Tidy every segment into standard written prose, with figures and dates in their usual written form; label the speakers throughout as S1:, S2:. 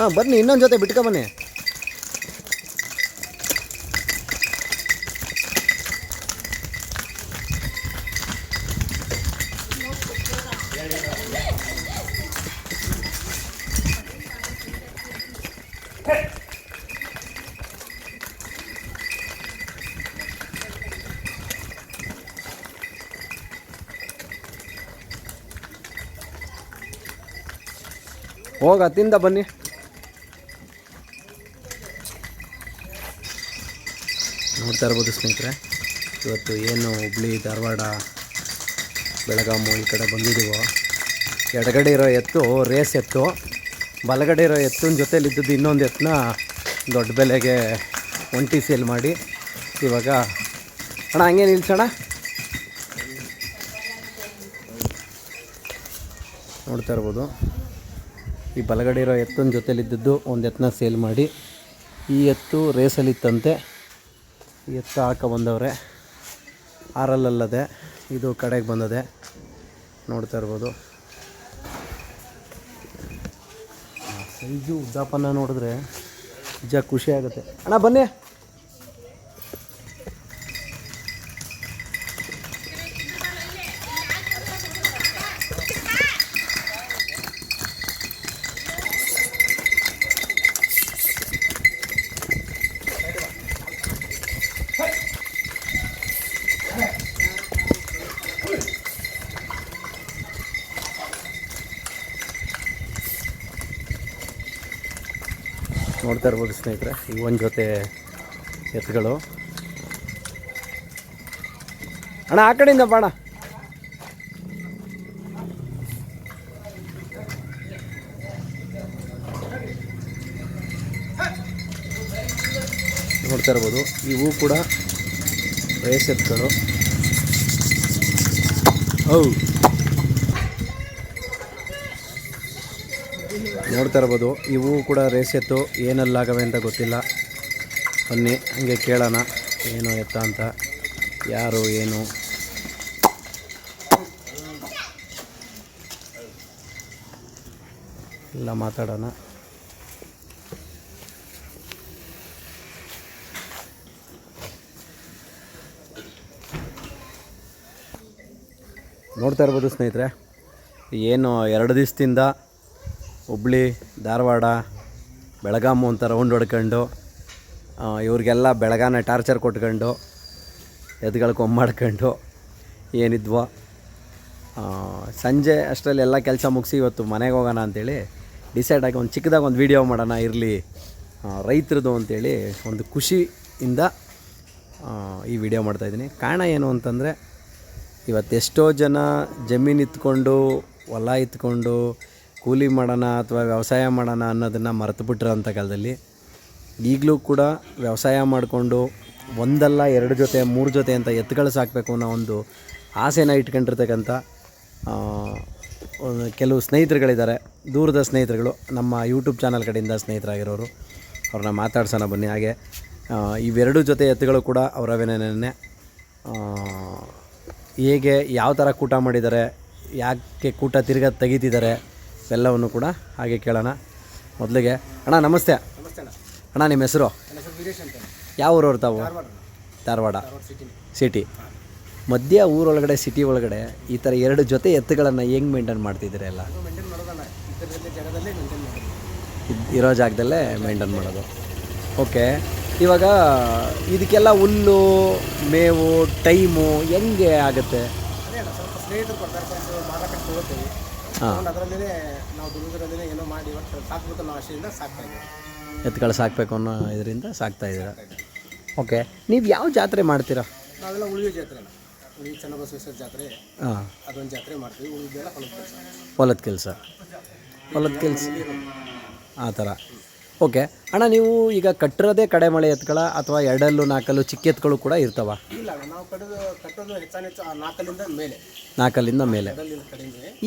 S1: ಹಾಂ ಬನ್ನಿ, ಇನ್ನೊಂದು ಜೊತೆ ಬಿಟ್ಕೊ ಬನ್ನಿ. ಹೋಗ ತಿಂದ ಬನ್ನಿ. ನೋಡ್ತಾ ಇರ್ಬೋದು ಸ್ನೇಹಿತರೆ, ಇವತ್ತು ಏನು ಹುಬ್ಳಿ, ಧಾರವಾಡ, ಬೆಳಗಾಮು ಈ ಕಡೆ ಬಂದಿದ್ದೀವೋ, ಎಡಗಡೆ ಇರೋ ಎತ್ತು ರೇಸ್ ಎತ್ತು, ಬಲಗಡೆ ಇರೋ ಎತ್ತಿನ ಜೊತೆಲಿದ್ದದ್ದು ಇನ್ನೊಂದು ಎತ್ತನ್ನ ದೊಡ್ಡ ಬೆಲೆಗೆ ಒಂಟಿ ಸೇಲ್ ಮಾಡಿ ಇವಾಗ ಅಣ್ಣ ಹಂಗೆ ನಿಲ್ಸೋಣ. ನೋಡ್ತಾ ಇರ್ಬೋದು, ಈ ಬಲಗಡೆ ಇರೋ ಎತ್ತಿನ ಜೊತೆಲಿದ್ದದ್ದು ಒಂದು ಎತ್ತನ್ನ ಸೇಲ್ ಮಾಡಿ, ಈ ಎತ್ತು ರೇಸಲ್ಲಿತ್ತಂತೆ, ಈ ಎತ್ತು ಹಾಕ ಬಂದವ್ರೆ, ಆರಲ್ಲದೆ ಇದು ಕಡೆಗೆ ಬಂದದೆ. ನೋಡ್ತಾ ಇರ್ಬೋದು, ಸೈಜು ಉದ್ದಾಪನ ನೋಡಿದ್ರೆ ನಿಜ ಖುಷಿ ಆಗುತ್ತೆ. ಅಣ್ಣ ಬನ್ನಿ. ನೋಡ್ತಾ ಇರ್ಬೋದು ಸ್ನೇಹಿತರೆ, ಈ ಒಂದು ಜೊತೆ ಎತ್ತುಗಳು. ಅಣ್ಣ ಆ ಕಡೆಯಿಂದ ಬಾಣ. ನೋಡ್ತಾ ಇರ್ಬೋದು, ಇವು ಕೂಡ ರೇಸ್ ಎತ್ತುಗಳು. ಹೌದು, ನೋಡ್ತಾ ಇರ್ಬೋದು, ಇವು ಕೂಡ ರೇಸ್ ಎತ್ತು. ಏನಲ್ಲಾಗವೆ ಅಂತ ಗೊತ್ತಿಲ್ಲ. ಬನ್ನಿ ಹಂಗೆ ಕೇಳೋಣ ಏನು ಎತ್ತ ಅಂತ, ಯಾರು ಏನು ಎಲ್ಲ ಮಾತಾಡೋಣ. ನೋಡ್ತಾ ಇರ್ಬೋದು ಸ್ನೇಹಿತರೆ, ಏನು 2 ದಿವಸದಿಂದ ಹುಬ್ಳಿ, ಧಾರವಾಡ, ಬೆಳಗಾಮು ಅಂತ ರೌಂಡ್ ಹೊಡ್ಕೊಂಡು ಇವ್ರಿಗೆಲ್ಲ ಬೆಳಗಾನ ಟಾರ್ಚರ್ ಕೊಟ್ಕೊಂಡು ಎದ್ಗಳು ಕೊಂಬಾಡ್ಕೊಂಡು ಏನಿದ್ವೋ, ಸಂಜೆ ಅಷ್ಟರಲ್ಲಿ ಎಲ್ಲ ಕೆಲಸ ಮುಗಿಸಿ ಇವತ್ತು ಮನೆಗೆ ಹೋಗೋಣ ಅಂಥೇಳಿ ಡಿಸೈಡ್ ಆಗಿ ಒಂದು ಚಿಕ್ಕದಾಗಿ ಒಂದು ವೀಡಿಯೋ ಮಾಡೋಣ ಇರಲಿ ರೈತರದು ಅಂಥೇಳಿ ಒಂದು ಖುಷಿಯಿಂದ ಈ ವಿಡಿಯೋ ಮಾಡ್ತಾಯಿದ್ದೀನಿ. ಕಾರಣ ಏನು ಅಂತಂದರೆ, ಇವತ್ತೆಷ್ಟೋ ಜನ ಜಮೀನು ಇತ್ಕೊಂಡು, ಹೊಲ ಇತ್ಕೊಂಡು ಕೂಲಿ ಮಾಡೋಣ ಅಥವಾ ವ್ಯವಸಾಯ ಮಾಡೋಣ ಅನ್ನೋದನ್ನು ಮರೆತುಬಿಟ್ರಂಥ ಕಾಲದಲ್ಲಿ, ಈಗಲೂ ಕೂಡ ವ್ಯವಸಾಯ ಮಾಡಿಕೊಂಡು ಒಂದಲ್ಲ 2 ಜೊತೆ 3 ಜೊತೆ ಅಂತ ಎತ್ತುಗಳು ಸಾಕಬೇಕು ಅನ್ನೋ ಒಂದು ಆಸೆನ ಇಟ್ಕೊಂಡಿರ್ತಕ್ಕಂಥ ಕೆಲವು ಸ್ನೇಹಿತರುಗಳಿದ್ದಾರೆ, ದೂರದ ಸ್ನೇಹಿತರುಗಳು, ನಮ್ಮ ಯೂಟ್ಯೂಬ್ ಚಾನಲ್ ಕಡೆಯಿಂದ ಸ್ನೇಹಿತರಾಗಿರೋರು. ಅವ್ರನ್ನ ಮಾತಾಡ್ಸೋಣ ಬನ್ನಿ. ಹಾಗೆ ಇವೆರಡು ಜೊತೆ ಎತ್ತುಗಳು ಕೂಡ ಅವರವೇನೇನೆ ಹೇಗೆ ಯಾವ ಥರ ಕೂಟ ಮಾಡಿದ್ದಾರೆ, ಯಾಕೆ ಕೂಟ ತಿರ್ಗಾ ತೆಗಿತಿದ್ದಾರೆ, ಎಲ್ಲವನ್ನು ಕೂಡ ಹಾಗೆ ಕೇಳೋಣ. ಮೊದಲಿಗೆ ಅಣ್ಣ ನಮಸ್ತೆ. ಅಣ್ಣ ನಿಮ್ಮ ಹೆಸರು? ಯಾವ ಊರವ್ರು ತಾವು? ಧಾರವಾಡ ಸಿಟಿ. ಮಧ್ಯ ಊರೊಳಗಡೆ ಸಿಟಿ ಒಳಗಡೆ ಈ ಥರ 2 ಜೊತೆ ಎತ್ತುಗಳನ್ನು ಹೆಂಗೆ ಮೇಂಟೈನ್ ಮಾಡ್ತಿದ್ದೀರ? ಎಲ್ಲ ಇರೋ ಜಾಗದಲ್ಲೇ ಮೇಂಟೈನ್ ಮಾಡೋದು. ಓಕೆ, ಇವಾಗ ಇದಕ್ಕೆಲ್ಲ ಹುಲ್ಲು, ಮೇವು, ಟೈಮು ಹೆಂಗೆ ಆಗುತ್ತೆ? ಹಾಂ, ಎತ್ತುಗಳು ಸಾಕಬೇಕು ಅನ್ನೋ ಇದರಿಂದ ಸಾಕ್ತಾಯಿದ್ದೀರಾ. ಓಕೆ, ನೀವು ಯಾವ ಜಾತ್ರೆ ಮಾಡ್ತೀರಾ?
S2: ನಾವೆಲ್ಲ ಉಳಿಯೋ ಜಾತ್ರೆ, ಉಳಿ ಚನ್ನಬಸವೇಶ್ವರ ಜಾತ್ರೆ. ಹಾಂ, ಅದೊಂದು ಜಾತ್ರೆ ಮಾಡ್ತೀವಿ. ಉಳಿದೆಲ್ಲ
S1: ಹೊಲದ ಕೆಲಸ ಆ ಥರ. ಓಕೆ ಅಣ್ಣ, ನೀವು ಈಗ ಕಟ್ಟಿರೋದೇ ಕಡೆ ಮಳೆ ಎತ್ಕೊಳ ಅಥವಾ 2 4 ಚಿಕ್ಕ ಎತ್ತುಗಳು ಕೂಡ ಇರ್ತಾವ?
S2: ಇಲ್ಲ, ನಾವು ಕಟ್ಟೋದು ಹೆಚ್ಚಾನೆಚ್ಚು
S1: 4 ಮೇಲೆ.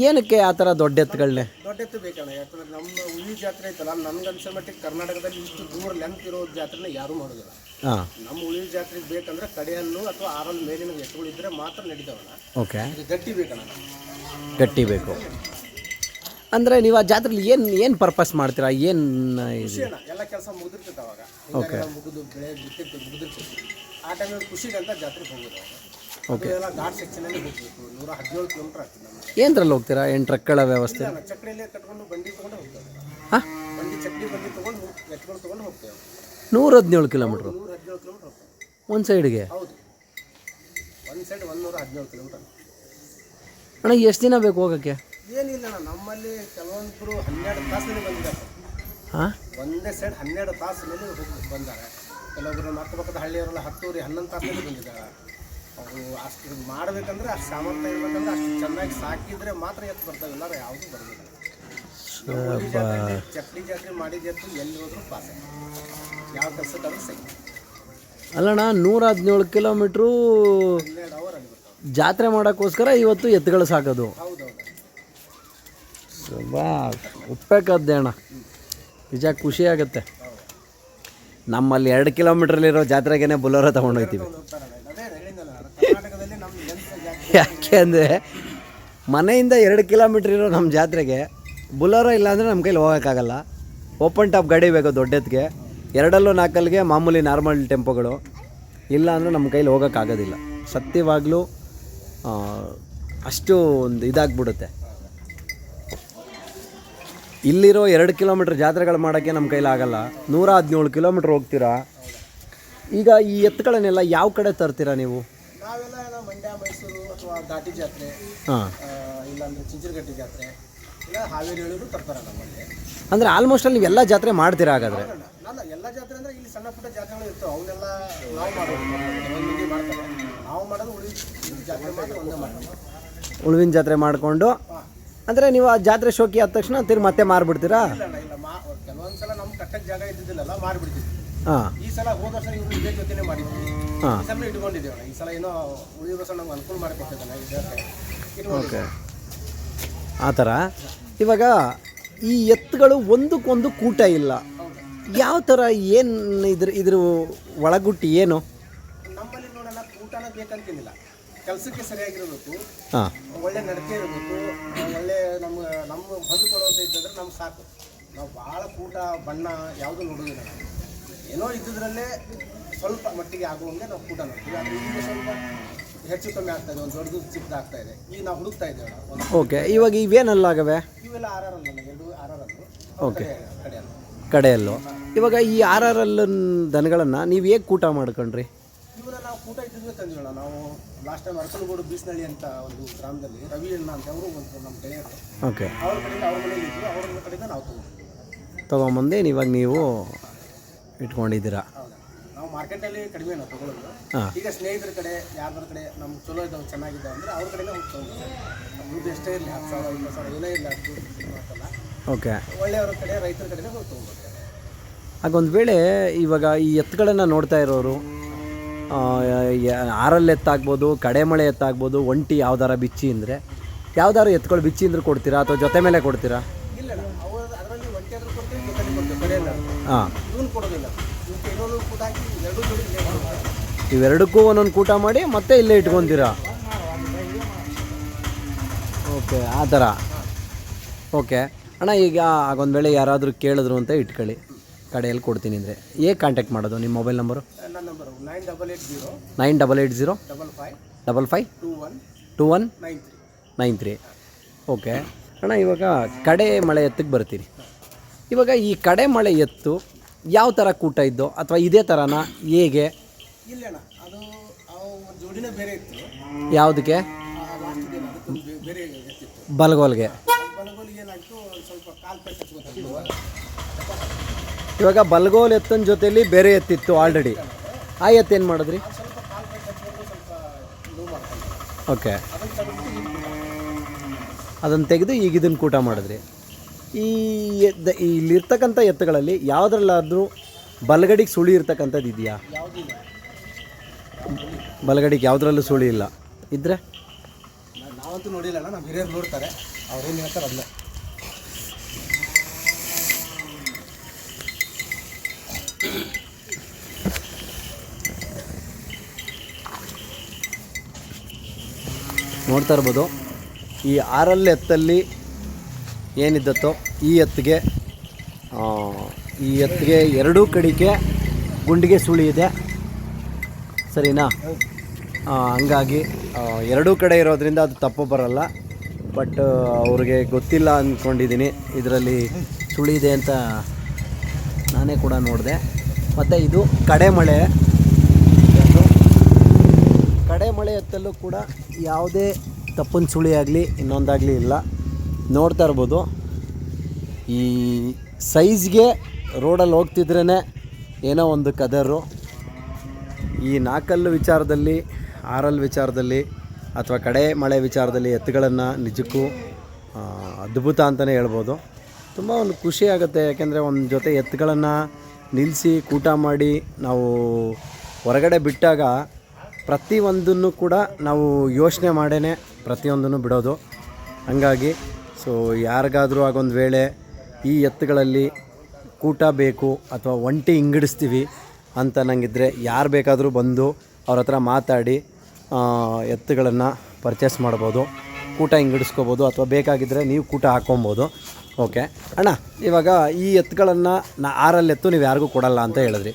S1: ಏನಕ್ಕೆ ಆ ಥರ ದೊಡ್ಡ ಎತ್ತುಗಳನ್ನೇ?
S2: ದೊಡ್ಡ ಎತ್ತು ಬೇಕಣ್ಣ. ಯಾಕಂದ್ರೆ ನಮ್ಮ ಉಳಿ ಜಾತ್ರೆ ಐತಲ್ಲ, ನನಗನ್ಸೋ ಮಟ್ಟಿಗೆ ಕರ್ನಾಟಕದಲ್ಲಿ ಇಷ್ಟು ದೂರ ಲೆಂತ್ ಇರೋ ಜಾತ್ರೆನ ಯಾರೂ ಮಾಡೋದಿಲ್ಲ. ಹಾಂ, ನಮ್ಮ ಉಳಿ ಜಾತ್ರೆಗೆ ಬೇಕಂದ್ರೆ ಕಡೆಯಲ್ಲೂ ಅಥವಾ 6 ಮೇಲಿನ ಎತ್ತುಗಳು ಇದ್ದರೆ ಮಾತ್ರ ನಡೀತಾವಲ್ಲ.
S1: ಓಕೆ,
S2: ಗಟ್ಟಿ ಬೇಕಣ್ಣ,
S1: ಗಟ್ಟಿ ಬೇಕು. ಅಂದರೆ ನೀವು ಆ ಜಾತ್ರೆಲಿ ಏನು ಪರ್ಪಸ್ ಮಾಡ್ತೀರಾ, ಏನು ಇದು?
S2: ಖುಷಿ ಅಣ್ಣ, ಎಲ್ಲ ಕೆಲಸ ಮುಗಿದಿರ್ತೈತೆ ಅವಾಗ, ಹಿಂಗಾರೆಲ್ಲ ಮುಗಿದು ಬೆಳೆ ಮುಗಿದಿರ್ತೈತಿ. ಆ ಟೈಮಲ್ಲಿ ಖುಷಿಗೆ ಅಂತ ಜಾತ್ರೆಗೆ ಹೋಗೋದು ಅವಾಗ. ಎಲ್ಲ ಘಾಟ್ ಸೆಕ್ಷನಲ್ಲಿ ಹೋಗ್ಬೇಕು. 117 ಕಿಲೋಮೀಟರ್ ಆಗ್ತದೆ ನಮಗೆ.
S1: ಏನರಲ್ಲಿ ಹೋಗ್ತೀರಾ? ಏನು ಟ್ರಕ್ಗಳ ವ್ಯವಸ್ಥೆ?
S2: ಚಕ್ರಿಯಲ್ಲೇ ಕಟ್ಕೊಂಡು ಬಂಡಿ ತೊಗೊಂಡು ಹೋಗ್ತೇವೆ.
S1: ಹಾಂ,
S2: ಬಂಡಿ ತೊಗೊಂಡು ಎತ್ಕೊಂಡು ತೊಗೊಂಡು ಹೋಗ್ತೇವೆ.
S1: 117 ಕಿಲೋಮೀಟ್ರು
S2: 117 ಕಿಲೋಮೀಟರ್ ಹೋಗ್ತೇವೆ
S1: ಒಂದು ಸೈಡ್ಗೆ?
S2: ಹೌದು, ಒಂದು ಸೈಡ್ 117 ಕಿಲೋಮೀಟರ್.
S1: ಅಣ್ಣ ಎಷ್ಟು ದಿನ ಬೇಕು ಹೋಗೋಕ್ಕೆ?
S2: ಏನಿಲ್ಲ ಅಣ್ಣ, ನಮ್ಮಲ್ಲಿ ಕೆಲವೊಂದು 12 ತಾಸಿನಲ್ಲಿ ಬಂದಿದ್ದಾರೆ.
S1: ಹಾಂ,
S2: ಒಂದೇ ಸೈಡ್ 12 ತಾಸಿನಲ್ಲಿ ಹೋಗಿ ಬಂದ್ದಾರೆ. ಕೆಲವೊಬ್ಬರು ಅಕ್ಕಪಕ್ಕದ ಹಳ್ಳಿಯವರೆಲ್ಲ 10 11 ತಾಸಿನಲ್ಲಿ ಬಂದಿದ್ದಾರೆ. ಅವರು ಅಷ್ಟು ಮಾಡಬೇಕಂದ್ರೆ ಅಷ್ಟು ಸಾಮರ್ಥ್ಯ ಇರಬೇಕಂದ್ರೆ ಅಷ್ಟು ಚೆನ್ನಾಗಿ ಸಾಕಿದ್ರೆ ಮಾತ್ರ ಎತ್ತು ಬರ್ತಾವೆ, ಇಲ್ಲಾರ ಯಾವುದೂ ಬರೋದಿಲ್ಲ. ಚಕ್ಲಿ ಜಾತ್ರೆ ಮಾಡಿದ ಎತ್ತು ಎಲ್ಲಿ ಹೋದ್ರೂ ಪಾಸ್, ಯಾವ ಕೆಲಸಕ್ಕಾದ್ರೂ ಸೈ.
S1: ಅಲ್ಲಣ್ಣ 117 ಕಿಲೋಮೀಟ್ರು
S2: 12 ಅವರ್ ಅಲ್ಲಿ ಬರ್ತಾವೆ.
S1: ಜಾತ್ರೆ ಮಾಡೋಕ್ಕೋಸ್ಕರ ಇವತ್ತು ಎತ್ತುಗಳು ಸಾಕೋದು.
S2: ಹೌದೌದು,
S1: ಬಾ ಉಪ್ಪೇಕದ್ದೆ ಅಣ್ಣ, ನಿಜ ಖುಷಿ ಆಗುತ್ತೆ. ನಮ್ಮಲ್ಲಿ 2 ಕಿಲೋಮೀಟ್ರಲ್ಲಿರೋ ಜಾತ್ರೆಗೇ ಬುಲೋರೋ ತೊಗೊಂಡೋಗ್ತೀವಿ.
S2: ಅದೇ ಹೇಳಿದ್ನಲ್ಲ, ಕರ್ನಾಟಕದಲ್ಲಿ ನಮ್ಮ ಜಾತ್ರೆ.
S1: ಯಾಕೆ ಅಂದರೆ ಮನೆಯಿಂದ 2 ಕಿಲೋಮೀಟ್ರ್ ಇರೋ ನಮ್ಮ ಜಾತ್ರೆಗೆ ಬುಲೋರೋ ಇಲ್ಲಾಂದರೆ ನಮ್ಮ ಕೈಲಿ ಹೋಗೋಕ್ಕಾಗಲ್ಲ. ಓಪನ್ ಟಾಪ್ ಗಾಡಿ ಬೇಕು ದೊಡ್ಡದಕ್ಕೆ, 2 4 ಮಾಮೂಲಿ ನಾರ್ಮಲ್ ಟೆಂಪೋಗಳು ಇಲ್ಲ ಅಂದರೆ ನಮ್ಮ ಕೈಲಿ ಹೋಗೋಕ್ಕಾಗೋದಿಲ್ಲ. ಸತ್ಯವಾಗಲೂ ಅಷ್ಟು ಒಂದು ಇದಾಗ್ಬಿಡುತ್ತೆ. ಇಲ್ಲಿರೋ 2 ಕಿಲೋಮೀಟ್ರ್ ಜಾತ್ರೆಗಳು ಮಾಡೋಕ್ಕೆ ನಮ್ಮ ಕೈಲಾಗಲ್ಲ. 117 ಕಿಲೋಮೀಟ್ರ್ ಹೋಗ್ತೀರಾ. ಈಗ ಈ ಎತ್ತುಗಳನ್ನೆಲ್ಲ ಯಾವ ಕಡೆ ತರ್ತೀರಾ ನೀವು?
S2: ನಾವೆಲ್ಲ ಮಂಡ್ಯ, ಮೈಸೂರು ಅಥವಾ ಘಾಟಿ ಜಾತ್ರೆ,
S1: ಹಾಂ,
S2: ಇಲ್ಲಾಂದರೆ ಚಿಂಚರಗಟ್ಟಿ ಜಾತ್ರೆ, ಇಲ್ಲ ಹಾವೇರಿ ಹೇಳಿದ್ರು ತರ್ತಾರೆ ನಮ್ಮಲ್ಲಿ.
S1: ಅಂದರೆ ಆಲ್ಮೋಸ್ಟ್ ಅಲ್ಲಿ ನೀವೆಲ್ಲ ಜಾತ್ರೆ ಮಾಡ್ತೀರಾ ಹಾಗಾದರೆ?
S2: ನಾನು ಎಲ್ಲ ಜಾತ್ರೆ ಅಂದರೆ ಇಲ್ಲಿ ಸಣ್ಣ ಪುಟ್ಟ ಜಾತ್ರೆಗಳು ಇರ್ತವೆ, ಅವನ್ನೆಲ್ಲ ನಾವು ಮಾಡೋದು. ಒಂದು ಮಂದಿ ಮಾಡ್ತಾರೆ, ನಾವು ಮಾಡೋದು ಉಳಿದ ಜಾತ್ರೆ ಮಾತ್ರ ಒಂದೇ ಮಾಡೋದು.
S1: ಉಳುವಿನ ಜಾತ್ರೆ ಮಾಡಿಕೊಂಡು ಅಂದರೆ ನೀವು ಆ ಜಾತ್ರೆ ಶೋಕಿ ಆದ ತಕ್ಷಣ ಮತ್ತೆ ಮಾರ್ಬಿಡ್ತೀರಾ?
S2: ಇಲ್ಲ ಕೆಲವೊಂದು ಸಲ ನಮ್ಮ ಕಟ್ಟಕ್ಕೆ ಜಾಗ ಇದ್ದಿದ್ದಿಲ್ಲ, ಮಾರಿಬಿಡ್ತೀವಿ.
S1: ಹಾಂ,
S2: ಈ ಸಲ ಹೋದ ವರ್ಷ ಇವರು ಇದೇ ಜೊತೆನೇ ಮಾಡಿದ್ವಿ.
S1: ಹಾಂ,
S2: ಈ ಸಲ ಇಟ್ಕೊಂಡಿದ್ದೇವೆ. ಈ ಸಲ ಏನೋ ಉಳಿದ ವರ್ಷ ನಮ್ಗೆ ಅನುಕೂಲ ಮಾಡಿಕೊಟ್ಟಿದ್ದಾನೆ ಈ ಜಾತ್ರೆ.
S1: ಓಕೆ, ಆ ಥರ. ಇವಾಗ ಈ ಎತ್ತುಗಳು ಒಂದಕ್ಕೊಂದು ಕೂಟ ಇಲ್ಲ, ಯಾವ ಥರ, ಏನು ಇದ್ರ ಒಳಗುಟ್ಟು ಏನು?
S2: ನಮ್ಮಲ್ಲಿ ನೋಡೋಣ, ಊಟನ ಬೇಕಂತೇನಿಲ್ಲ, ಕೆಲಸಕ್ಕೆ ಸರಿಯಾಗಿರಬೇಕು,
S1: ಹಾಂ,
S2: ಒಳ್ಳೆ ನಡತೆ ಇರಬೇಕು, ಒಳ್ಳೆ ನಮ್ಮ ಹೊಂದ್ಕೊಳ್ಳೋದು ಇದ್ದರೆ ನಮ್ಗೆ ಸಾಕು. ನಾವು ಭಾಳ ಕೂಟ ಬಣ್ಣ ಯಾವುದೂ ನೋಡೋದಿಲ್ಲ. ನಾವು ಏನೋ ಇದ್ದಿದ್ರಲ್ಲೇ ಸ್ವಲ್ಪ ಮಟ್ಟಿಗೆ ಆಗುವಂಗೆ ನಾವು ಕೂಟ ನೋಡ್ತೀವಿ. ಆದರೆ ಈಗ ಸ್ವಲ್ಪ ಹೆಚ್ಚು ಕಮ್ಮಿ ಆಗ್ತಾ ಇದೆ, ಒಂದು ದೊಡ್ಡದು ಚಿಕ್ಕದು ಆಗ್ತಾ ಇದೆ. ಈಗ ನಾವು ಹುಡುಕ್ತಾ ಇದ್ದೇವೆ.
S1: ಓಕೆ, ಇವಾಗ ಇವೇನಲ್ಲಾಗವೆ?
S2: ಇವೆಲ್ಲ ಆರಲ್ಲ, 2 ಆರಲ್ಲು.
S1: ಓಕೆ,
S2: ಕಡೆಯಲ್ಲ
S1: ಕಡೆಯಲ್ಲೂ. ಇವಾಗ ಈ RRL ದನಗಳನ್ನು ನೀವು ಹೇಗೆ ಕೂಟ ಮಾಡ್ಕೊಂಡ್ರಿ?
S2: ಇವನ್ನ ನಾವು ಕೂಟ ಇದ್ದಿದ್ವಿ ತಂದಿರೋಣ. ನಾವು ಲಾಸ್ಟ್ ಟೈಮ್ ಅರಕಲಗೂಡು ಬೀಸ್ನಳ್ಳಿ ಅಂತ ಒಂದು ಗ್ರಾಮದಲ್ಲಿ ರವಿ ಅಣ್ಣ ಅಂತ ಅವರು ಒಂದು ನಮ್ಮ ಗೆಳೆಯರು.
S1: ಓಕೆ,
S2: ಅವ್ರ ಕಡೆಯಿಂದ ಅವ್ರ ಮನೇಲಿ ಇದ್ವಿ, ಅವ್ರ ಕಡೆಯಿಂದ ನಾವು
S1: ತೊಗೊಂಬಂದು ಇವಾಗ ನೀವು ಇಟ್ಕೊಂಡಿದ್ದೀರಾ?
S2: ಹೌದಾ, ನಾವು ಮಾರ್ಕೆಟಲ್ಲಿ ಕಡಿಮೆ ನಾವು ತೊಗೊಳ್ಳೋದು.
S1: ಹಾಂ,
S2: ಈಗ ಸ್ನೇಹಿತರ ಕಡೆ ಯಾರ ಕಡೆ ನಮ್ಗೆ ಚಲೋ ಇದ್ದಾವೆ, ಚೆನ್ನಾಗಿದ್ದಾವೆ ಅಂದರೆ ಅವ್ರ ಕಡೆಯಿಂದ ಹೋಗಿ ತೊಗೊಂಡು ದುಡ್ಡು ಎಷ್ಟೇ ಇರಲಿ, 10,000 20,000 ಏನೇ ಇರಲಿ, ಅದು ಮಾತಲ್ಲ. ಓಕೆ, ಒಳ್ಳೆಯವ್ರ ಕಡೆ ರೈತರ ಕಡೆನೇ ಹೋಗಿ ತೊಗೊಂಡ್ಬರ್ತಾರೆ.
S1: ಹಾಗೊಂದು ವೇಳೆ ಇವಾಗ ಈ ಎತ್ತುಗಳನ್ನು ನೋಡ್ತಾ ಇರೋರು RRL ಎತ್ತಾಗ್ಬೋದು, ಕಡೆಮಳೆ ಎತ್ತಾಗ್ಬೋದು, ಒಂಟಿ ಯಾವ್ದಾರ ಬಿಚ್ಚಿ ಅಂದರೆ ಯಾವ್ದಾರು ಎತ್ತುಗಳು ಬಿಚ್ಚಿ ಅಂದ್ರೆ ಕೊಡ್ತೀರಾ ಅಥವಾ ಜೊತೆ ಮೇಲೆ ಕೊಡ್ತೀರಾ?
S2: ಇಲ್ಲ, ಅವರು ಅದರಲ್ಲಿ ಒಂಟಿ ಆದರೂ ಕೊಡ್ತೀವಿ, ಜೊತೆಲಿ ಕೊಡ್ತೀವಿ, ಕಡೆಯಲ್ಲ.
S1: ಹಾಂ,
S2: ಇವನು ಕೊಡೋದಿಲ್ಲ, ಇವಕ್ಕೆ ಇನ್ನೊಂದು ಕೂಟ ಹಾಕಿ 2 ಜೋಡಿ
S1: ಇವೆರಡಕ್ಕೂ ಒಂದೊಂದು ಕೂಟ ಮಾಡಿ ಮತ್ತೆ ಇಲ್ಲೇ ಇಟ್ಕೊತೀರಾ? ಓಕೆ, ಆ ಥರ. ಓಕೆ ಅಣ್ಣ, ಈಗ ಆಗೊಂದು ವೇಳೆ ಯಾರಾದರೂ ಕೇಳಿದ್ರು ಅಂತ ಇಟ್ಕೊಳ್ಳಿ, ಕಡೆಯಲ್ಲಿ ಕೊಡ್ತೀನಿ ಅಂದರೆ ಹೇಗೆ ಕಾಂಟ್ಯಾಕ್ಟ್ ಮಾಡೋದು? ನಿಮ್ಮ ಮೊಬೈಲ್ ನಂಬರು?
S2: ನನ್ನ ನಂಬರು 9880
S1: 9880
S2: 55
S1: 21
S2: 93.
S1: 93. ಓಕೆ ಅಣ್ಣ, ಇವಾಗ ಕಡೆ ಮಳೆ ಎತ್ತಿಗೆ ಬರ್ತೀರಿ. ಇವಾಗ ಈ ಕಡೆ ಮಳೆ ಎತ್ತು ಯಾವ ಥರ ಕೂಟ ಇದ್ದೋ ಅಥವಾ ಇದೇ ಥರನಾ ಹೇಗೆ?
S2: ಇಲ್ಲ ಅಣ್ಣ, ಅದು ಜೋಡಿನೇ ಬೇರೆ ಇತ್ತು.
S1: ಯಾವುದಕ್ಕೆ?
S2: ಲಾಸ್ಟ್ ದಿನ ಅದಕ್ಕೆ ಬೇರೆ ಎತ್ತಿತ್ತು.
S1: ಬಲಗೋಲ್ಗೆ
S2: ಏನಾಯಿತು, ಸ್ವಲ್ಪ ಕಾಲು ಪೆಟ್ಟು ಹಚ್ಕೊತಾರೆ.
S1: ಇವಾಗ ಬಲ್ಗೋಲ್ ಎತ್ತಿನ ಜೊತೆಲಿ ಬೇರೆ ಎತ್ತಿತ್ತು ಆಲ್ರೆಡಿ, ಆ ಎತ್ತು ಏನು ಮಾಡಿದ್ರಿ?
S2: ಸ್ವಲ್ಪ ಕಾಲು ಪೆಟ್ಟು ಹಚ್ಕೊಂಡು ಸ್ವಲ್ಪ ನೋವು ಮಾಡ್ತಾರೆ.
S1: ಓಕೆ,
S2: ಅದನ್ನು ತೆಗೆದು
S1: ಅದನ್ನು ತೆಗೆದು ಈಗ ಇದನ್ನು ಕೂಟ ಮಾಡಿದ್ರಿ. ಇಲ್ಲಿರ್ತಕ್ಕಂಥ ಎತ್ತುಗಳಲ್ಲಿ ಯಾವುದ್ರಲ್ಲಾದರೂ ಬಲಗಡಿಗೆ ಸುಳಿ ಇರ್ತಕ್ಕಂಥದ್ದು ಇದೆಯಾ?
S2: ಯಾವುದಿಲ್ಲ,
S1: ಬಲಗಡಿಗೆ ಯಾವುದ್ರಲ್ಲೂ ಸುಳಿ ಇಲ್ಲ ಇದ್ದರೆ?
S2: ನಾವಂತೂ ನೋಡಿಲ್ಲ, ನಮ್ಮ ಹಿರಿಯರು ನೋಡ್ತಾರೆ, ಅವ್ರೇನು ಹೇಳ್ತಾರೆ ಅದನ್ನ.
S1: ನೋಡ್ತಾ ಇರ್ಬೋದು, ಈ RRL ಎತ್ತಲ್ಲಿ ಏನಿದ್ದತ್ತೋ ಈ ಎತ್ತಿಗೆ ಎರಡೂ ಕಡೆಗೆ ಗುಂಡಿಗೆ ಸುಳಿ ಇದೆ, ಸರಿನಾ? ಹಂಗಾಗಿ ಎರಡೂ ಕಡೆ ಇರೋದ್ರಿಂದ ಅದು ತಪ್ಪು ಬರಲ್ಲ. ಬಟ್ ಅವ್ರಿಗೆ ಗೊತ್ತಿಲ್ಲ ಅಂದ್ಕೊಂಡಿದ್ದೀನಿ ಇದರಲ್ಲಿ ಸುಳಿ ಇದೆ ಅಂತ. ನಾನೇ ಕೂಡ ನೋಡಿದೆ. ಮತ್ತು ಇದು ಕಡೆಮಳೆ ಎತ್ತಲ್ಲೂ ಕೂಡ ಯಾವುದೇ ತಪ್ಪನ ಸುಳಿ ಆಗಲಿ ಇನ್ನೊಂದಾಗಲಿ ಇಲ್ಲ. ನೋಡ್ತಾ ಇರ್ಬೋದು, ಈ ಸೈಜ್ಗೆ ರೋಡಲ್ಲಿ ಹೋಗ್ತಿದ್ರೇ ಏನೋ ಒಂದು ಕದರು. ಈ ನಾಲ್ಕಲ್ಲು ವಿಚಾರದಲ್ಲಿ, ಆರಲ್ ವಿಚಾರದಲ್ಲಿ ಅಥವಾ ಮಳೆ ವಿಚಾರದಲ್ಲಿ ಎತ್ತುಗಳನ್ನು ನಿಜಕ್ಕೂ ಅದ್ಭುತ ಅಂತಲೇ ಹೇಳ್ಬೋದು. ತುಂಬ ಒಂದು ಖುಷಿ ಆಗುತ್ತೆ. ಯಾಕೆಂದರೆ ಒಂದು ಜೊತೆ ಎತ್ತುಗಳನ್ನು ನಿಲ್ಲಿಸಿ ಕೂಟ ಮಾಡಿ ನಾವು ಹೊರಗಡೆ ಬಿಟ್ಟಾಗ ಪ್ರತಿಯೊಂದನ್ನು ಕೂಡ ನಾವು ಯೋಚನೆ ಮಾಡೇ ಪ್ರತಿಯೊಂದನ್ನು ಬಿಡೋದು. ಹಂಗಾಗಿ ಯಾರಿಗಾದರೂ ಆಗೊಂದು ವೇಳೆ ಈ ಎತ್ತುಗಳಲ್ಲಿ ಕೂಟ ಬೇಕು ಅಥವಾ ಒಂಟಿ ಹಿಂಗಿಡಿಸ್ತೀವಿ ಅಂತ ನಂಗಿದ್ರೆ ಯಾರು ಬೇಕಾದರೂ ಬಂದು ಅವ್ರ ಹತ್ರ ಮಾತಾಡಿ ಎತ್ತುಗಳನ್ನು ಪರ್ಚೇಸ್ ಮಾಡ್ಬೋದು, ಕೂಟ ಹಿಂಗಿಡಿಸ್ಕೋಬೋದು, ಅಥವಾ ಬೇಕಾಗಿದ್ದರೆ ನೀವು ಕೂಟ ಹಾಕ್ಕೊಬೋದು. ಓಕೆ ಅಣ್ಣ, ಇವಾಗ ಈ ಎತ್ತುಗಳನ್ನು ಆರಲ್ಲೆತ್ತು ನೀವು ಯಾರಿಗೂ ಕೊಡಲ್ಲ ಅಂತ ಹೇಳಿದ್ರಿ.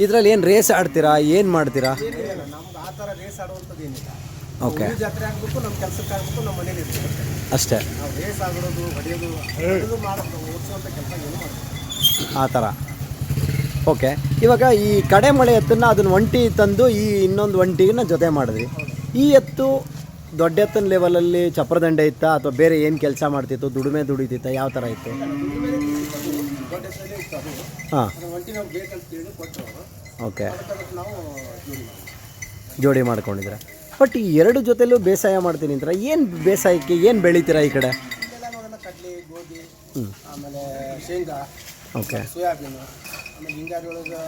S1: ಇದರಲ್ಲಿ ಏನು ರೇಸ್ ಆಡ್ತೀರಾ, ಏನು ಮಾಡ್ತೀರಾ?
S2: ನಮ್ಗೆ ಆ ಥರ ರೇಸ್ ಆಡುವಂಥದ್ದು ಏನಿಲ್ಲ.
S1: ಓಕೆ,
S2: ಜಾತ್ರೆ ಆಗಬೇಕು, ನಮ್ಮ ಕೆಲಸಕ್ಕೆ ಆಗಬೇಕು, ನಮ್ಮ ಮನೇಲಿ ಇರ್ತೀವಿ
S1: ಅಷ್ಟೇ.
S2: ನಾವು ರೇಸ್ ಆಗೋದು, ಹೊಡೆಯೋದು ಮಾಡೋದು, ಓಡಿಸುವಂಥ ಕೆಲಸ ಏನು ಮಾಡ್ತೀವಿ
S1: ಆ ಥರ. ಓಕೆ, ಇವಾಗ ಈ ಕಡೆಮಳೆ ಎತ್ತನ್ನು ಅದನ್ನು ಒಂಟಿ ತಂದು ಈ ಇನ್ನೊಂದು ಒಂಟಿನ ಜೊತೆ ಮಾಡಿದ್ರಿ. ಈ ಎತ್ತು ದೊಡ್ಡ ಎತ್ತಿನ ಲೆವೆಲಲ್ಲಿ ಚಪ್ರದಂಡೆ ಇತ್ತಾ ಅಥವಾ ಬೇರೆ ಏನು ಕೆಲಸ ಮಾಡ್ತಿತ್ತು, ದುಡಿಮೆ ದುಡಿತಿತ್ತ, ಯಾವ ಥರ ಇತ್ತು? ಹಾಂ, ಓಕೆ, ಜೋಡಿ ಮಾಡ್ಕೊಂಡಿದ್ರೆ. ಬಟ್ ಈ ಎರಡು ಜೊತೆಲೂ ಬೇಸಾಯ ಮಾಡ್ತೀನಿ ಅಂತಾರೆ. ಏನು ಬೇಸಾಯಕ್ಕೆ ಏನು ಬೆಳಿತೀರಾ ಈ ಕಡೆ?
S2: ಕಡ್ಲೆ, ಗೋಧಿ, ಆಮೇಲೆ ಶೇಂಗಾ,
S1: ಓಕೆ,
S2: ಸೋಯಾಬೀನು, ಆಮೇಲೆ ಹಿಂಗಾರಿ ಒಳಗೆ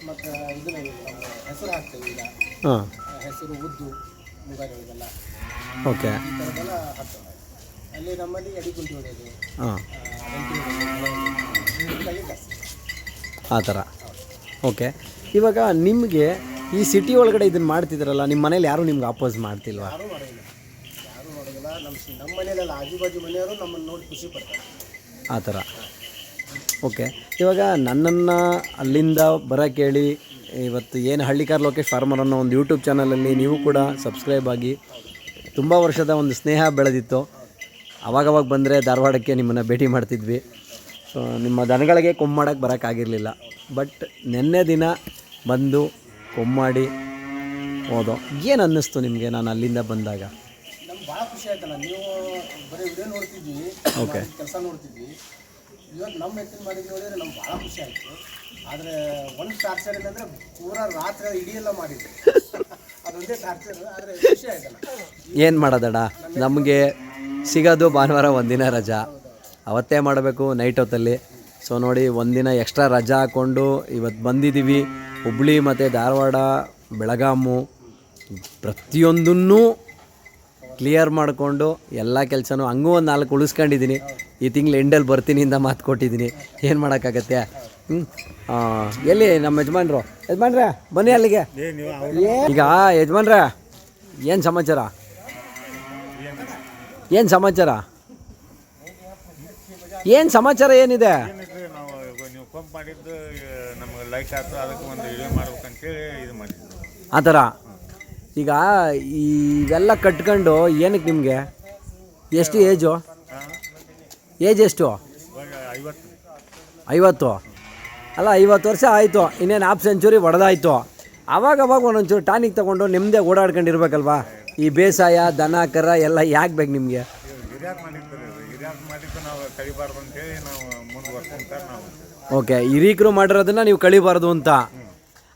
S2: ಮತ್ತು ಇದನ್ನ ಹೆಸರು ಹಾಕ್ತೇವೆ. ಈಗ
S1: ಹಾಂ,
S2: ಹೆಸರು, ಉದ್ದು, ಮುಂಗಾರಿ ಒಳಗೆಲ್ಲ
S1: ಓಕೆ,
S2: ಈ ಥರದ್ದೆಲ್ಲ ಹಾಕ್ತೇವೆ. ಅಲ್ಲಿ ನಮ್ಮಲ್ಲಿ ಎಡಿಗುಂಟಿ ಹೊಡೆಯೋದು,
S1: ಹಾಂ,
S2: ಜಾಸ್ತಿ
S1: ಆ ಥರ. ಓಕೆ, ಇವಾಗ ನಿಮಗೆ ಈ ಸಿಟಿ ಒಳಗಡೆ ಇದನ್ನು ಮಾಡ್ತಿದ್ರಲ್ಲ, ನಿಮ್ಮ ಮನೇಲಿ ಯಾರೂ ನಿಮ್ಗೆ ಅಪೋಸ್ ಮಾಡ್ತಿಲ್ವಾ?
S2: ಯಾರೂ ಮಾಡೋದಿಲ್ಲ. ನಮ್ಮ ಮನೆಯಲ್ಲ, ಆಜು ಮನೆಯವರು ನಮ್ಮನ್ನು ನೋಡಿ ಖುಷಿ ಪಡ್ತಾರೆ
S1: ಆ ಥರ. ಓಕೆ, ಇವಾಗ ನನ್ನನ್ನು ಅಲ್ಲಿಂದ ಬರೋಕ್ಕೆ ಹೇಳಿ ಇವತ್ತು ಏನು ಹಳ್ಳಿಕಾರ್ ಲೋಕೇಶ್ ಫಾರ್ಮರ್ ಅನ್ನೋ ಒಂದು ಯೂಟ್ಯೂಬ್ ಚಾನಲಲ್ಲಿ ನೀವು ಕೂಡ ಸಬ್ಸ್ಕ್ರೈಬ್ ಆಗಿ ತುಂಬ ವರ್ಷದ ಒಂದು ಸ್ನೇಹ ಬೆಳೆದಿತ್ತು. ಅವಾಗವಾಗ ಬಂದರೆ ಧಾರವಾಡಕ್ಕೆ ನಿಮ್ಮನ್ನು ಭೇಟಿ ಮಾಡ್ತಿದ್ವಿ. ಸೊ ನಿಮ್ಮ ದನಗಳಿಗೆ ಕೊಂಬು ಮಾಡೋಕ್ಕೆ ಬರೋಕ್ಕಾಗಿರಲಿಲ್ಲ. ಬಟ್ ನಿನ್ನೆ ದಿನ ಬಂದು ಕೊಂಬಾಡಿ ಹೋದೋ. ಏನು ಅನ್ನಿಸ್ತು ನಿಮಗೆ ನಾನು ಅಲ್ಲಿಂದ ಬಂದಾಗ?
S2: ನಮ್ಗೆ ಭಾಳ ಖುಷಿ ಆಯ್ತಲ್ಲ. ನೀವು ಬರೀ ವಿಡಿಯೋ ನೋಡ್ತಿದ್ವಿ,
S1: ಓಕೆ,
S2: ಕೆಲಸ ನೋಡ್ತಿದ್ವಿ. ಇವತ್ತು ನಮ್ಮ ಎತ್ತಿನ ಮಾಡಿದ್ದು ನೋಡಿದರೆ ನಮ್ಗೆ ಭಾಳ ಖುಷಿ ಆಯಿತು. ಆದರೆ ಒಂದು ಟಾರ್ಚರ್ ಏನಂದರೆ ಪೂರಾ ರಾತ್ರಿ ಇಡೀ ಎಲ್ಲ ಮಾಡಿದ್ವಿ. ಅದೊಂದೇ ಟಾರ್ಚರ್, ಆದರೆ ಖುಷಿ ಆಯ್ತಲ್ಲ.
S1: ಏನು ಮಾಡೋದಡ, ನಮಗೆ ಸಿಗೋದು ಭಾನುವಾರ ಒಂದಿನ ರಜಾ, ಅವತ್ತೇ ಮಾಡಬೇಕು ನೈಟ್ ಹೊತ್ತಲ್ಲಿ. ಸೊ ನೋಡಿ, ಒಂದಿನ ಎಕ್ಸ್ಟ್ರಾ ರಜಾ ಹಾಕ್ಕೊಂಡು ಇವತ್ತು ಬಂದಿದ್ದೀವಿ. ಹುಬ್ಳಿ ಮತ್ತು ಧಾರವಾಡ, ಬೆಳಗಾಮು ಪ್ರತಿಯೊಂದನ್ನೂ ಕ್ಲಿಯರ್ ಮಾಡಿಕೊಂಡು ಎಲ್ಲ ಕೆಲಸನೂ ಹಂಗೂ ಒಂದು 4 ಉಳಿಸ್ಕೊಂಡಿದ್ದೀನಿ. ಈ ತಿಂಗಳು ಎಂಡಲ್ಲಿ ಬರ್ತೀನಿ ಅಂತ ಮಾತು ಕೊಟ್ಟಿದ್ದೀನಿ. ಏನು ಮಾಡೋಕ್ಕಾಗತ್ತೆ? ಎಲ್ಲಿ ನಮ್ಮ ಯಜಮಾನ್ರೆ ಬನ್ನಿ ಅಲ್ಲಿಗೆ. ಈಗ ಯಜಮಾನ್ರೆ, ಏನು ಸಮಾಚಾರ? ಏನು ಸಮಾಚಾರ ಏನಿದೆ?
S3: ನೀವು ಕೊಂಪ್ ಮಾಡಿದ್ದು ನಮಗೆ ಲೈಕ್ ಆಯ್ತು, ಅದಕ್ಕೆ ಒಂದು ವಿಡಿಯೋ ಮಾಡ್ಬೇಕಂತೇಳಿ ಇದು ಮಾಡಿದ್ದು
S1: ಆ ಥರ. ಈಗ ಇವೆಲ್ಲ ಕಟ್ಕೊಂಡು ಏನಕ್ಕೆ ನಿಮಗೆ? ಎಷ್ಟು ಏಜ್ ಎಷ್ಟು? 50. ಅಲ್ಲ, 50 ವರ್ಷ ಆಯಿತು, ಇನ್ನೇನು ಹಾಫ್ ಸೆಂಚುರಿ ಹೊಡೆದಾಯ್ತು. ಅವಾಗವಾಗ ಒಂದೊಂಚೂರು ಟಾನಿಕ್ ತೊಗೊಂಡು ನಿಮ್ಮದೇ ಓಡಾಡ್ಕೊಂಡಿರ್ಬೇಕಲ್ವಾ? ಈ ಬೇಸಾಯ, ದನ ಕರ ಎಲ್ಲ ಯಾಕೆ ಬೇಕು ನಿಮಗೆ?
S3: ಮಾಡಿದ್ದು ನಾವು ಕಲಿಬಾರ್ದು ಅಂತೇಳಿ ನಾವು ಮುಂದುವರ್ಸ್ಕೊಂತ ನಾವು.
S1: ಓಕೆ, ಹಿರೀಕರು ಮಾಡಿರೋದನ್ನು ನೀವು ಕಳಿಬಾರ್ದು ಅಂತ.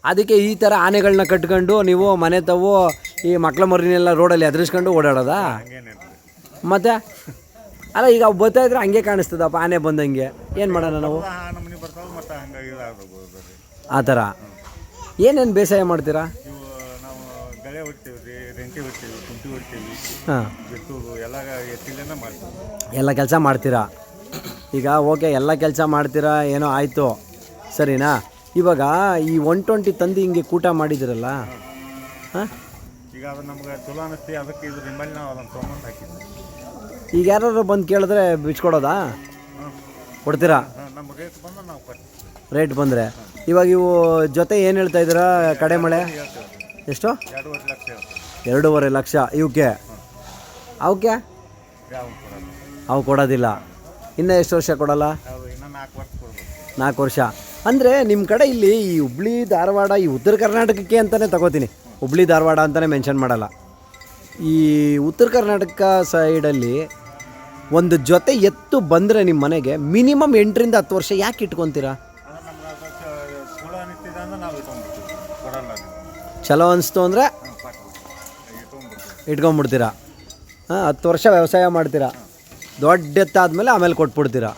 S1: ಅದಕ್ಕೆ ಈ ಥರ ಆನೆಗಳನ್ನ ಕಟ್ಕೊಂಡು ನೀವು ಮನೆ ತಾವು ಈ ಮಕ್ಳ ಮರಿನೆಲ್ಲ ರೋಡಲ್ಲಿ ಎದುರಿಸ್ಕೊಂಡು ಓಡಾಡೋದಾ? ಮತ್ತೆ ಅಲ್ಲ, ಈಗ ಅವು ಬರ್ತಾಯಿದ್ರೆ ಹಂಗೆ ಕಾಣಿಸ್ತದಪ್ಪ, ಆನೆ ಬಂದಂಗೆ. ಏನು ಮಾಡೋಣ ನಾವು? ಆ ಥರ. ಏನೇನು ಬೇಸಾಯ ಮಾಡ್ತೀರಾ?
S3: ನಾವು ಗಳೆ ಹೊಡ್ತೀವಿ ರೀ, ರೆಂಟಿ ಹೊಡ್ತೀವಿ, ಕುಂಟಿ ಹೊಡ್ತೀವಿ,
S1: ಹಾಂ,
S3: ಬಿತ್ತುದು ಎಲ್ಲ ಎತ್ತಿಲೇನೆ ಮಾಡ್ತೀವಿ.
S1: ಎಲ್ಲ ಕೆಲಸ ಮಾಡ್ತೀರಾ? ಈಗ ಓಕೆ, ಎಲ್ಲ ಕೆಲಸ ಮಾಡ್ತೀರಾ, ಏನೋ ಆಯಿತು, ಸರಿನಾ? ಇವಾಗ ಈ 120 ತಂದು ಹಿಂಗೆ ಕೂಟ ಮಾಡಿದಿರಲ್ಲ, ಹಾಂ,
S3: ಈಗ ಅದು ನಮ್ಗೆ ಚಲೋ ಅನ್ನಿಸ್ತಿ, ಅದಕ್ಕೆ ಇದು ನಿಮ್ಮಲ್ಲಿ ನಾವು ಅದನ್ನು ತೊಗೊಂಡು ಹಾಕಿದ್ವಿ.
S1: ಈಗ ಯಾರು ಬಂದು ಕೇಳಿದ್ರೆ ಬಿಚ್ಕೊಡೋದಾ? ಕೊಡ್ತೀರಾ?
S3: ನಮ್ಮ ರೇಟ್ ಬಂದು ನಾವು ಕೊಡ್ತೀವಿ.
S1: ರೇಟ್ ಬಂದರೆ ಇವಾಗ ಇವು ಜೊತೆ ಏನು ಹೇಳ್ತಾ ಇದ್ದೀರಾ? ಕಡೆ ಮಳೆ ಎಷ್ಟು?
S3: 2.5 ಲಕ್ಷ ಹೇಳ್ತೀವಿ.
S1: 2.5 ಲಕ್ಷ ಇವಕ್ಕೆ. ಅವಕ್ಕೆ
S3: ಯಾವ ಕೊಡೋದು?
S1: ಅವು ಕೊಡೋದಿಲ್ಲ. ಇನ್ನೂ ಎಷ್ಟು ವರ್ಷ ಕೊಡಲ್ಲ?
S3: ನಾವು ಇನ್ನೂ 4 ವರ್ಷ ಕೊಡ್ಬೇಕು.
S1: 4 ವರ್ಷ. ಅಂದರೆ ನಿಮ್ಮ ಕಡೆ ಇಲ್ಲಿ ಈ ಹುಬ್ಳಿ ಧಾರವಾಡ ಈ ಉತ್ತರ ಕರ್ನಾಟಕಕ್ಕೆ ಅಂತಲೇ ತಗೋತೀನಿ, ಹುಬ್ಳಿ ಧಾರವಾಡ ಅಂತಲೇ ಮೆನ್ಷನ್ ಮಾಡಲ್ಲ. ಈ ಉತ್ತರ ಕರ್ನಾಟಕ ಸೈಡಲ್ಲಿ ಒಂದು ಜೊತೆ ಎತ್ತು ಬಂದರೆ ನಿಮ್ಮ ಮನೆಗೆ ಮಿನಿಮಮ್ 8ರಿಂದ 10 ವರ್ಷ ಯಾಕೆ ಇಟ್ಕೊತೀರಾ?
S3: ನಮ್ಗೆ ಅದು ಚಲೋ ಅನಿಸ್ತಿದೆ ಅಂದ್ರೆ ನಾವು ಇಟ್ಕೊಂಡ್ಬಿಡ್ತೀವಿ, ಕೊಡಲ್ಲ ನೀವು.
S1: ಚಲೋ ಅನಿಸ್ತು ಅಂದರೆ ಇಟ್ಕೊಂಡ್ಬಿಡ್ತೀರಾ. 10 ವರ್ಷ ವ್ಯವಸಾಯ ಮಾಡ್ತೀರಾ, ದೊಡ್ಡ ಎತ್ತಾದಮೇಲೆ ಆಮೇಲೆ ಕೊಟ್ಬಿಡ್ತೀರಾ,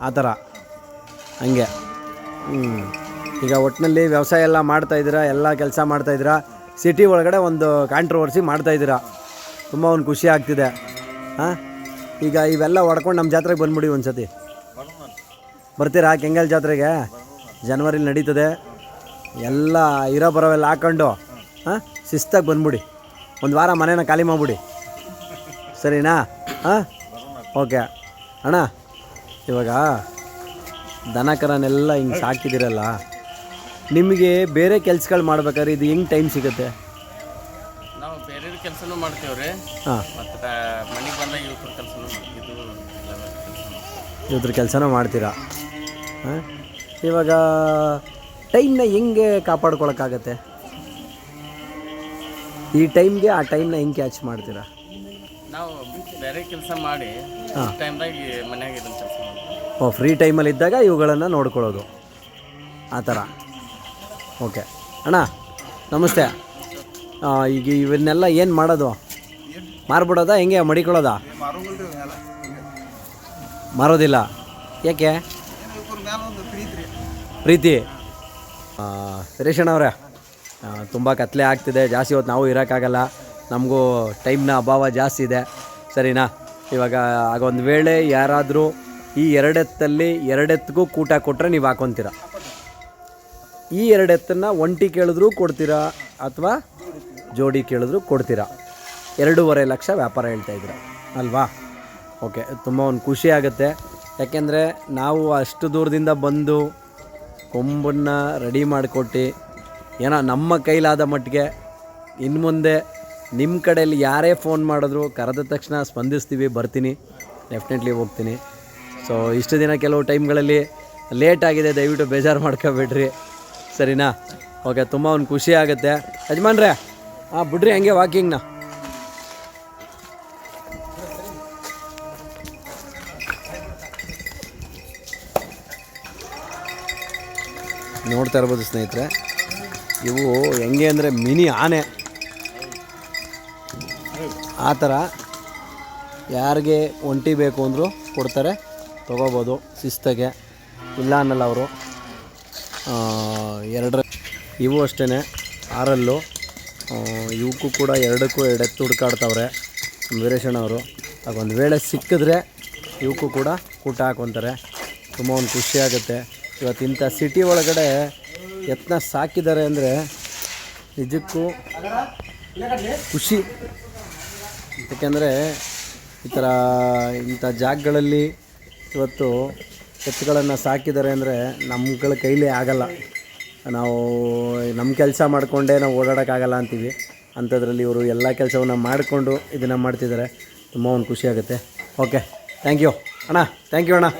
S1: ಆ ಥರ ಹಂಗೆ. ಈಗ ಒಟ್ಟಿನಲ್ಲಿ ವ್ಯವಸಾಯ ಎಲ್ಲ ಮಾಡ್ತಾಯಿದ್ದೀರಾ, ಎಲ್ಲ ಕೆಲಸ ಮಾಡ್ತಾಯಿದ್ದೀರಾ. ಸಿಟಿ ಒಳಗಡೆ ಒಂದು ಕಾಂಟ್ರವರ್ಸಿ ಮಾಡ್ತಾಯಿದ್ದೀರಾ, ತುಂಬ ಒಂದು ಖುಷಿ ಆಗ್ತಿದೆ. ಹಾಂ, ಈಗ ಇವೆಲ್ಲ ಹೊಡ್ಕೊಂಡು ನಮ್ಮ ಜಾತ್ರೆಗೆ ಬಂದ್ಬಿಡಿ ಒಂದು ಸತಿ. ಬರ್ತೀರಾ ಕೆಂಗಲ್ ಜಾತ್ರೆಗೆ? ಜನವರಿಲಿ ನಡೀತದೆ. ಎಲ್ಲ ಇರೋ ಬರೋವೆಲ್ಲ ಹಾಕ್ಕೊಂಡು ಶಿಸ್ತಾಗಿ ಬಂದ್ಬಿಡಿ. ಒಂದು ವಾರ ಮನೇನ ಖಾಲಿ ಮಾಡಿಬಿಡಿ, ಸರಿನಾ? ಹಾಂ, ಓಕೆ ಅಣ್ಣ. ಇವಾಗ ದನ ಕರನೆಲ್ಲ ಹಿಂಗೆ ಸಾಕಿದ್ದೀರಲ್ಲ, ನಿಮಗೆ ಬೇರೆ ಕೆಲ್ಸಗಳು ಮಾಡ್ಬೇಕಾದ್ರೆ ಇದು ಹೆಂಗೆ ಟೈಮ್ ಸಿಗುತ್ತೆ?
S4: ನಾವು ಬೇರೆ ಕೆಲಸನೂ ಮಾಡ್ತೀವ್ರಿ.
S1: ಹಾಂ,
S4: ಮತ್ತು ಮನೆಗೆ ಬಂದಾಗ ಇವ್ರ ಕೆಲಸನೂ
S1: ಇವ್ರ ಕೆಲಸನೂ ಮಾಡ್ತೀರಾ. ಹಾಂ, ಇವಾಗ ಟೈಮ್ನ ಹೆಂಗೆ ಕಾಪಾಡ್ಕೊಳಕ್ಕಾಗತ್ತೆ? ಈ ಟೈಮ್ಗೆ ಆ ಟೈಮ್ನ ಹೆಂಗೆ ಕ್ಯಾಚ್ ಮಾಡ್ತೀರಾ?
S4: ನಾವು ಬೇರೆ ಕೆಲಸ ಮಾಡಿ ಟೈಮ್ದಾಗ ಮನ್ಯಾಗ ಇದನ್ನು ಕೆಲಸ ಮಾಡ್ತೀವಿ.
S1: ಫ್ರೀ ಟೈಮಲ್ಲಿ ಇದ್ದಾಗ ಇವುಗಳನ್ನು ನೋಡ್ಕೊಳ್ಳೋದು, ಆ ಥರ. ಓಕೆ ಅಣ್ಣ, ನಮಸ್ತೆ. ಈಗ ಇವನ್ನೆಲ್ಲ ಏನು ಮಾಡೋದು? ಮಾರ್ಬಿಡೋದಾ ಹೆಂಗೆ? ಮಡಿಕೊಳ್ಳೋದಾ? ಮಾರೋದಿಲ್ಲ. ಯಾಕೆ? ಪ್ರೀತಿ. ವೀರೇಶಣ್ಣ ಅವರೇ, ತುಂಬ ಕತ್ಲೆ ಆಗ್ತಿದೆ, ಜಾಸ್ತಿ ಹೊತ್ತು ನಾವು ಇರೋಕ್ಕಾಗಲ್ಲ, ನಮಗೂ ಟೈಮ್ನ ಅಭಾವ ಜಾಸ್ತಿ ಇದೆ, ಸರಿನಾ? ಇವಾಗ ಆಗೊಂದು ವೇಳೆ ಯಾರಾದರೂ ಈ 2 ಎತ್ತಲ್ಲಿ 2 ಎತ್ತಿಗೂ ಕೂಟ ಕೊಟ್ಟರೆ ನೀವು ಹಾಕೊತೀರಾ? ಈ 2 ಎತ್ತನ್ನು ಒಂಟಿ ಕೇಳಿದ್ರೂ ಕೊಡ್ತೀರಾ ಅಥವಾ ಜೋಡಿ ಕೇಳಿದ್ರೂ ಕೊಡ್ತೀರಾ? 2.5 ಲಕ್ಷ ವ್ಯಾಪಾರ ಹೇಳ್ತಾಯಿದ್ದೀರಾ ಅಲ್ವಾ? ಓಕೆ, ತುಂಬ ಒಂದು ಖುಷಿ ಆಗುತ್ತೆ. ಯಾಕೆಂದರೆ ನಾವು ಅಷ್ಟು ದೂರದಿಂದ ಬಂದು ಕೊಂಬನ್ನು ರೆಡಿ ಮಾಡಿಕೊಟ್ಟು ಏನೋ ನಮ್ಮ ಕೈಲಾದ ಮಟ್ಟಿಗೆ ಇನ್ನು ಮುಂದೆ ನಿಮ್ಮ ಕಡೆಯಲ್ಲಿ ಯಾರೇ ಫೋನ್ ಮಾಡಿದ್ರು ಕರೆದ ತಕ್ಷಣ ಸ್ಪಂದಿಸ್ತೀವಿ, ಬರ್ತೀನಿ, ಡೆಫಿನೆಟ್ಲಿ ಹೋಗ್ತೀನಿ. ಸೊ ಇಷ್ಟು ದಿನ ಕೆಲವು ಟೈಮ್ಗಳಲ್ಲಿ ಲೇಟ್ ಆಗಿದೆ, ದಯವಿಟ್ಟು ಬೇಜಾರು ಮಾಡ್ಕೋಬೇಡ್ರಿ, ಸರಿನಾ? ಓಕೆ, ತುಂಬ ಒಂದು ಖುಷಿ ಆಗುತ್ತೆ. ಯಜಮಾನ್ರೆ, ಬಿಡ್ರಿ ಹಂಗೆ ವಾಕಿಂಗ್ನ. ನೋಡ್ತಾ ಇರ್ಬೋದು ಸ್ನೇಹಿತರೆ, ಇವು ಹೆಂಗೆ ಅಂದರೆ ಮಿನಿ ಆನೆ, ಆ ಥರ. ಯಾರಿಗೆ ಒಂಟಿ ಬೇಕು ಅಂದರೂ ಕೊಡ್ತಾರೆ, ತೊಗೋಬೋದು ಶಿಸ್ತಾಗೆ, ಇಲ್ಲ ಅನ್ನಲ್ಲ ಅವರು. 2 ಇವು ಅಷ್ಟೇ 6 ಇವಕ್ಕೂ ಕೂಡ 2ಕ್ಕೂ 2 ಎತ್ತು ಹುಡ್ಕಾಡ್ತವ್ರೆ ವೀರೇಶಣ್ಣವರು. ಆಗೊಂದು ವೇಳೆ ಸಿಕ್ಕಿದ್ರೆ ಇವಕ್ಕೂ ಕೂಡ ಕೂಟ ಹಾಕೊತಾರೆ. ತುಂಬ ಒಂದು ಖುಷಿ ಆಗುತ್ತೆ. ಇವತ್ತು ಇಂಥ ಸಿಟಿ ಒಳಗಡೆ ಎತ್ತನ್ನ ಸಾಕಿದ್ದಾರೆ ಅಂದರೆ ನಿಜಕ್ಕೂ ಖುಷಿ. ಏಕೆಂದರೆ ಇಂಥ ಜಾಗಗಳಲ್ಲಿ ಇವತ್ತು ಎತ್ತುಗಳನ್ನು ಸಾಕಿದ್ದಾರೆ ಅಂದರೆ ನಮ್ಮಗಳ ಕೈಲೇ ಆಗಲ್ಲ. ನಾವು ನಮ್ಮ ಕೆಲಸ ಮಾಡಿಕೊಂಡೇ ನಾವು ಓಡಾಡೋಕ್ಕಾಗಲ್ಲ ಅಂತೀವಿ, ಅಂಥದ್ರಲ್ಲಿ ಇವರು ಎಲ್ಲ ಕೆಲಸವನ್ನು ಮಾಡಿಕೊಂಡು ಇದನ್ನು ಮಾಡ್ತಿದ್ದಾರೆ. ತುಂಬ ಒಂದು ಖುಷಿ ಆಗುತ್ತೆ. ಓಕೆ, ಥ್ಯಾಂಕ್ ಯು ಅಣ್ಣ, ಥ್ಯಾಂಕ್ ಯು ಅಣ್ಣ.